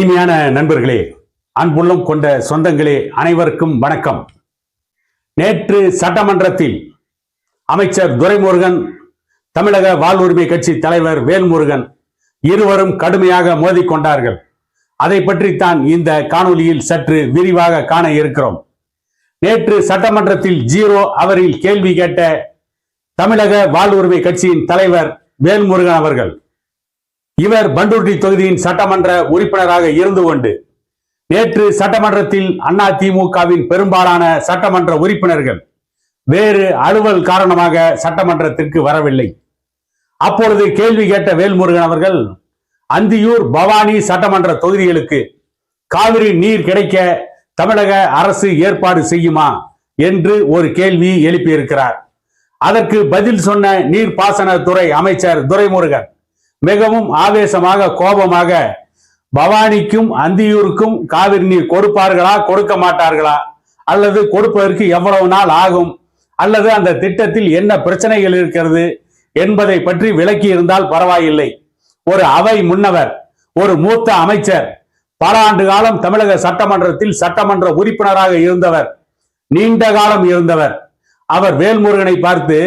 இனிமையான நண்பர்களே, அன்புள்ளம் கொண்ட சொந்தங்களே, அனைவருக்கும் வணக்கம். நேற்று சட்டமன்றத்தில் அமைச்சர் துரைமுருகன், தமிழக வாழ்வுரிமை கட்சி தலைவர் வேல்முருகன் இருவரும் கடுமையாக மோதிக்கொண்டார்கள். அதை பற்றித்தான் இந்த காணொலியில் சற்று விரிவாக காண இருக்கிறோம். நேற்று சட்டமன்றத்தில் 0 அவரில் கேள்வி கேட்ட தமிழக வாழ்வுரிமை கட்சியின் தலைவர் வேல்முருகன் அவர்கள், இவர் பண்ருட்டி தொகுதியின் சட்டமன்ற உறுப்பினராக இருந்து கொண்டு நேற்று சட்டமன்றத்தில் அதிமுகவின் பெரும்பாலான சட்டமன்ற உறுப்பினர்கள் வேறு அலுவல் காரணமாக சட்டமன்றத்திற்கு வரவில்லை. அப்பொழுது கேள்வி கேட்ட வேல்முருகன் அவர்கள், அந்தியூர், பவானி சட்டமன்ற தொகுதிகளுக்கு காவிரி நீர் கிடைக்க தமிழக அரசு ஏற்பாடு செய்யுமா என்று ஒரு கேள்வி எழுப்பியிருக்கிறார். அதற்கு பதில் சொன்ன நீர்ப்பாசனத்துறை அமைச்சர் துரைமுருகன் மிகவும் ஆவேசமாக, கோபமாக, பவானிக்கும் அந்தியூருக்கும் காவிரி நீர் கொடுப்பார்களா, கொடுக்க மாட்டார்களா, அல்லது கொடுப்பதற்கு எவ்வளவு நாள் ஆகும், அல்லது அந்த திட்டத்தில் என்ன பிரச்சனைகள் இருக்கிறது என்பதை பற்றி விளக்கி இருந்தால் பரவாயில்லை. ஒரு அவை முன்னவர், ஒரு மூத்த அமைச்சர், பல ஆண்டு காலம் தமிழக சட்டமன்றத்தில் சட்டமன்ற உறுப்பினராக இருந்தவர், நீண்ட காலம் இருந்தவர். அவர் வேல்முருகனை பார்த்து,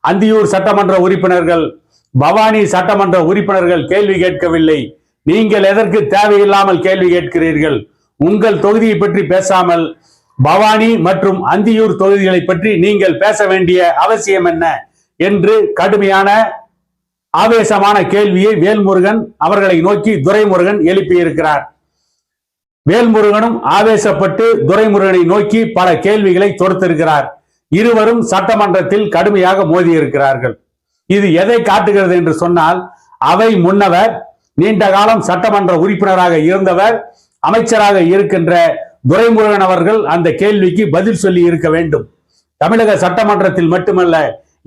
அந்தியூர் சட்டமன்ற உறுப்பினர்கள், பவானி சட்டமன்ற உறுப்பினர்கள் கேள்வி கேட்கவில்லை, நீங்கள் எதற்கு தேவையில்லாமல் கேள்வி கேட்கிறீர்கள், உங்கள் தொகுதியை பற்றி பேசாமல் பவானி மற்றும் அந்தியூர் தொகுதிகளை பற்றி நீங்கள் பேச வேண்டிய அவசியம் என்ன என்று கடுமையான ஆவேசமான கேள்வியை வேல்முருகன் அவர்களை நோக்கி துரைமுருகன் எழுப்பியிருக்கிறார். வேல்முருகனும் ஆவேசப்பட்டு துரைமுருகனை நோக்கி பல கேள்விகளை தொடுத்திருக்கிறார். இருவரும் சட்டமன்றத்தில் கடுமையாக மோதியிருக்கிறார்கள். இது எதை காட்டுகிறது என்று சொன்னால், அவை முன்னவர், நீண்ட காலம் சட்டமன்ற உறுப்பினராக இருந்தவர், அமைச்சராக இருக்கின்ற துரைமுருகன் அவர்கள் அந்த கேள்விக்கு பதில் சொல்லி இருக்க வேண்டும். தமிழக சட்டமன்றத்தில் மட்டுமல்ல,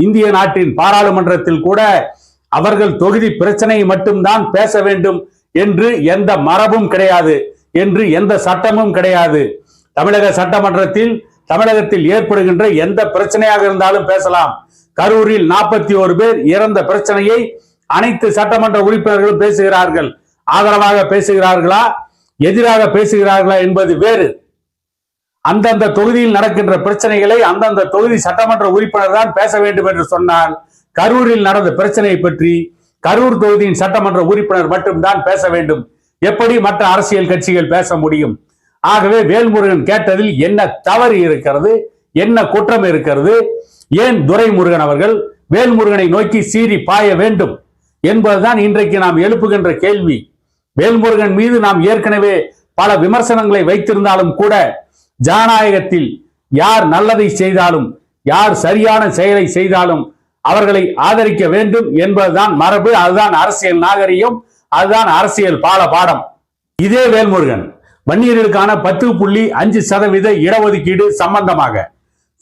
இந்திய நாட்டின் பாராளுமன்றத்தில் கூட அவர்கள் தொகுதி பிரச்சனையை மட்டும்தான் பேச வேண்டும் என்று எந்த மரபும் கிடையாது, என்று எந்த சட்டமும் கிடையாது. தமிழக சட்டமன்றத்தில் தமிழகத்தில் ஏற்படுகின்ற எந்த பிரச்சனையாக இருந்தாலும் பேசலாம். கரூரில் 41 பேர் இறந்த பிரச்சனையை அனைத்து சட்டமன்ற உறுப்பினர்களும் பேசுகிறார்கள். ஆதரவாக பேசுகிறார்களா, எதிராக பேசுகிறார்களா என்பது வேறு. அந்தந்த தொகுதியில் நடக்கின்ற பிரச்சனைகளை அந்தந்த தொகுதி சட்டமன்ற உறுப்பினர் தான் பேச வேண்டும் என்று சொன்னால், கரூரில் நடந்த பிரச்சனையை பற்றி கரூர் தொகுதியின் சட்டமன்ற உறுப்பினர் மட்டும்தான் பேச வேண்டும். எப்படி மற்ற அரசியல் கட்சிகள் பேச முடியும்? ஆகவே வேல்முருகன் கேட்டதில் என்ன தவறு இருக்கிறது, என்ன குற்றம் இருக்கிறது, ஏன் துரைமுருகன் அவர்கள் வேல்முருகனை நோக்கி சீறி பாய வேண்டும் என்பதுதான் இன்றைக்கு நாம் எழுப்புகின்ற கேள்வி. வேல்முருகன் மீது நாம் ஏற்கனவே பல விமர்சனங்களை வைத்திருந்தாலும் கூட, ஜனநாயகத்தில் யார் நல்லதை செய்தாலும், யார் சரியான செயலை செய்தாலும் அவர்களை ஆதரிக்க வேண்டும் என்பதுதான் மரபு. அதுதான் அரசியல் நாகரிகம், அதுதான் அரசியல் பாடம். இதே வேல்முருகன் வன்னியர்களுக்கான 10.5% இடஒதுக்கீடு சம்பந்தமாக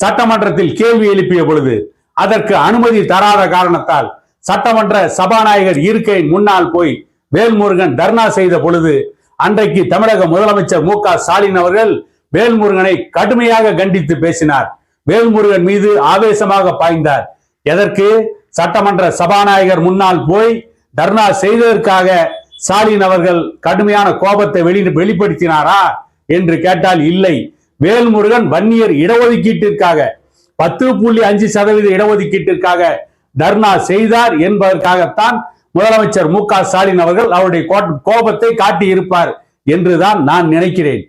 சட்டமன்றத்தில் கேள்வி எழுப்பிய பொழுது அதற்கு அனுமதி தராத காரணத்தால் சட்டமன்ற சபாநாயகர் இருக்கையின் முன்னால் போய் வேல்முருகன் தர்ணா செய்த பொழுது, அன்றைக்கு தமிழக முதலமைச்சர் மு.க. ஸ்டாலின் அவர்கள் வேல்முருகனை கடுமையாக கண்டித்து பேசினார். வேல்முருகன் மீது ஆவேசமாக பாய்ந்தார். எதற்கு? சட்டமன்ற சபாநாயகர் முன்னால் போய் தர்ணா செய்ததற்காக ஸ்டாலின் அவர்கள் கடுமையான கோபத்தை வெளிப்படுத்தினாரா என்று கேட்டால் இல்லை. வேல்முருகன் வன்னியர் இடஒதுக்கீட்டிற்காக 10.5% இடஒதுக்கீட்டிற்காக தர்ணா செய்தார் என்பதற்காகத்தான் முதலமைச்சர் மு.க. ஸ்டாலின் அவர்கள் அவருடைய கோபத்தை காட்டி இருப்பார் என்றுதான் நான் நினைக்கிறேன்.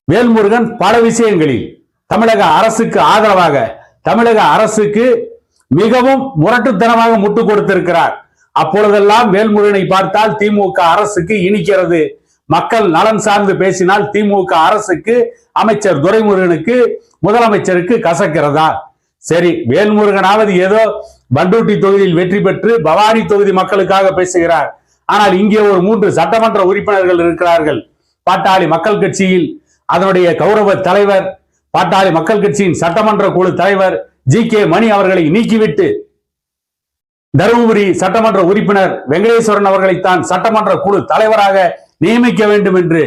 வேல்முருகன் பல விஷயங்களில் தமிழக அரசுக்கு ஆதரவாக, தமிழக அரசுக்கு மிகவும் முரட்டுத்தனமாக முட்டு கொடுத்திருக்கிறார். அப்பொழுதெல்லாம் வேல்முருகனை பார்த்தால் திமுக அரசுக்கு இனிக்கிறது. மக்கள் நலன் சார்ந்து பேசினால் திமுக அரசுக்கு, அமைச்சர் துரைமுருகனுக்கு, முதலமைச்சருக்கு கசக்கிறதா? சரி, வேல்முருகனாவது ஏதோ பண்ருட்டி தொகுதியில் வெற்றி பெற்று பவானி தொகுதி மக்களுக்காக பேசுகிறார். ஆனால் இங்கே ஒரு 3 சட்டமன்ற உறுப்பினர்கள் இருக்கிறார்கள். பாட்டாளி மக்கள் கட்சியில் அதனுடைய கௌரவ தலைவர், பாட்டாளி மக்கள் கட்சியின் சட்டமன்ற குழு தலைவர் ஜி.கே. மணி அவர்களை நீக்கிவிட்டு தருமபுரி சட்டமன்ற உறுப்பினர் வெங்கடேஸ்வரன் அவர்களைத்தான் சட்டமன்ற குழு தலைவராக நியமிக்க வேண்டும் என்று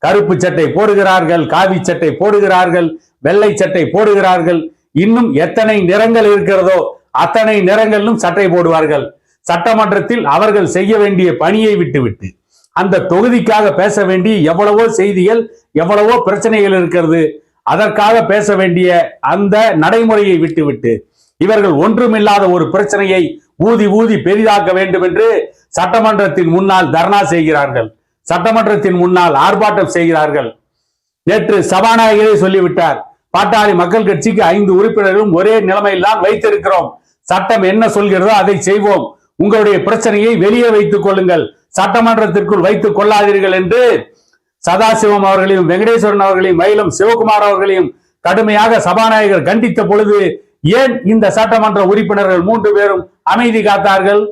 கருப்பு சட்டை போடுகிறார்கள், காவி சட்டை போடுகிறார்கள், வெள்ளை சட்டை போடுகிறார்கள். இன்னும் எத்தனை நிறங்கள் இருக்கிறதோ அத்தனை நிறங்களிலும் சட்டை போடுவார்கள். சட்டமன்றத்தில் அவர்கள் செய்ய வேண்டிய பணியை விட்டுவிட்டு அந்த தொகுதிக்காக பேச வேண்டிய எவ்வளவோ செய்திகள், எவ்வளவோ பிரச்சனைகள் இருக்கிறது. அதற்காக பேச வேண்டிய அந்த நடைமுறையை விட்டுவிட்டு இவர்கள் ஒன்றுமில்லாத ஒரு பிரச்சனையை ஊதி ஊதி பெரிதாக்க வேண்டும் என்று சட்டமன்றத்தின் முன்னால் தர்ணா செய்கிறார்கள், சட்டமன்றத்தின் முன்னால் ஆர்ப்பாட்டம் செய்கிறார்கள். நேற்று சபாநாயகரே சொல்லிவிட்டார், பாட்டாளி மக்கள் கட்சிக்கு 5 உறுப்பினர்களும் ஒரே நிலைமையில் தான் வைத்திருக்கிறோம். சட்டம் என்ன சொல்கிறதோ அதை செய்வோம். உங்களுடைய பிரச்சனையை வெளியே வைத்துக் கொள்ளுங்கள், சட்டமன்றத்திற்குள் வைத்துக் கொள்ளாதீர்கள் என்று சதாசிவம் அவர்களையும் வெங்கடேஸ்வரன் அவர்களையும் மயிலம் சிவகுமார் அவர்களையும் கடுமையாக சபாநாயகர் கண்டித்த பொழுது ஏன் இந்த சட்டமன்ற உறுப்பினர்கள் 3 பேரும் அமைதி காத்தார்கள்?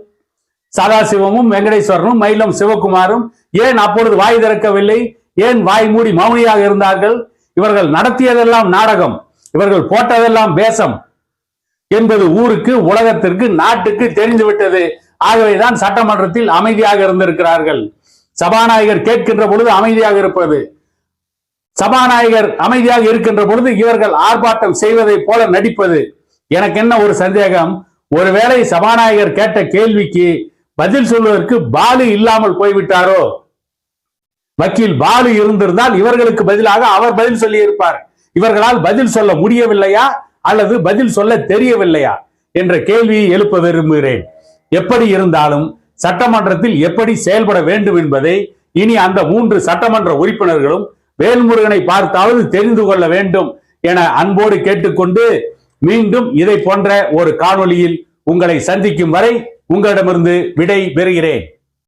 சதாசிவமும் வெங்கடேஸ்வரனும் மயிலம் சிவகுமாரும் ஏன் அப்பொழுது வாய் திறக்கவில்லை? ஏன் வாய் மூடி மௌனியாக இருந்தார்கள்? இவர்கள் நடத்தியதெல்லாம் நாடகம், இவர்கள் போட்டதெல்லாம் பேசம் என்பது ஊருக்கு, உலகத்திற்கு, நாட்டுக்கு தெரிந்துவிட்டது. ஆகவேதான் சட்டமன்றத்தில் அமைதியாக இருந்திருக்கிறார்கள். சபாநாயகர் கேட்கின்ற பொழுது அமைதியாக இருப்பது, சபாநாயகர் அமைதியாக இருக்கின்ற பொழுது இவர்கள் ஆர்ப்பாட்டம் செய்வதை போல நடிப்பது. எனக்கு என்ன ஒரு சந்தேகம், ஒருவேளை சபாநாயகர் கேட்ட கேள்விக்கு பதில் சொல்வதற்கு பாலு இல்லாமல் போய்விட்டாரோ? வக்கீல் பாலு இருந்திருந்தால் இவர்களுக்கு பதிலாக அவர் பதில் சொல்லி இருப்பார். இவர்களால் பதில் சொல்ல முடியவில்லையா அல்லது பதில் சொல்ல தெரியவில்லையா என்ற கேள்வியை எழுப்ப விரும்புகிறேன். எப்படி இருந்தாலும் சட்டமன்றத்தில் எப்படி செயல்பட வேண்டும் என்பதை இனி அந்த 3 சட்டமன்ற உறுப்பினர்களும் வேல்முருகனை பார்த்தாவது தெரிந்து கொள்ள வேண்டும் என அன்போடு கேட்டுக்கொண்டு மீண்டும் இதை போன்ற ஒரு காணொளியில் உங்களை சந்திக்கும் வரை உங்களிடமிருந்து விடை பெறுகிறேன்.